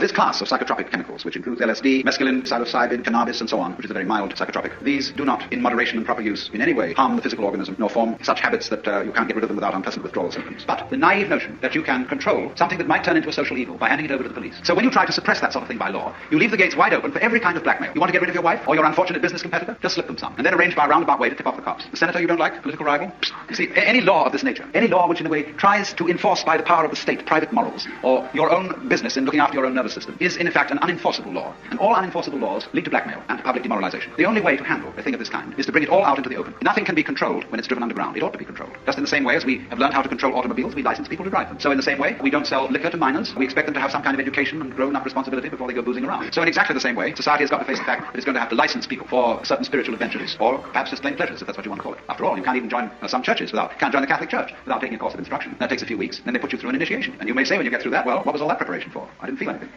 This class of psychotropic chemicals, which includes LSD, mescaline, psilocybin, cannabis, and so on, which is a very mild psychotropic, these do not, in moderation and proper use, in any way harm the physical organism, nor form such habits that you can't get rid of them without unpleasant withdrawal symptoms. But the naive notion that you can control something that might turn into a social evil by handing it over to the police. So when you try to suppress that sort of thing by law, you leave the gates wide open for every kind of blackmail. You want to get rid of your wife or your unfortunate business competitor? Just slip them some, and then arrange by a roundabout way to tip off the cops. The senator you don't like, political rival? You see, any law of this nature, any law which in a way tries to enforce by the power of the state private morals, or your own business in looking after your own nervous system, is in effect an unenforceable law. And all unenforceable laws lead to blackmail and to public demoralization. The only way to handle a thing of this kind is to bring it all out into the open. Nothing can be controlled when it's driven underground. It ought to be controlled. Just in the same way as we have learned how to control automobiles, we license people to drive them. So in the same way, we don't sell liquor to minors. We expect them to have some kind of education and grown-up responsibility before they go boozing around. So in exactly the same way, society has got to face the fact that it's going to have to license people for certain spiritual adventures, or perhaps just plain pleasures, if that's what you want to call it. After all, you can't even join some churches can't join the Catholic Church without taking a course of instruction. That takes a few weeks, then they put you through an initiation. And you may say when you get through that, well, what was all that preparation for? I didn't feel anything.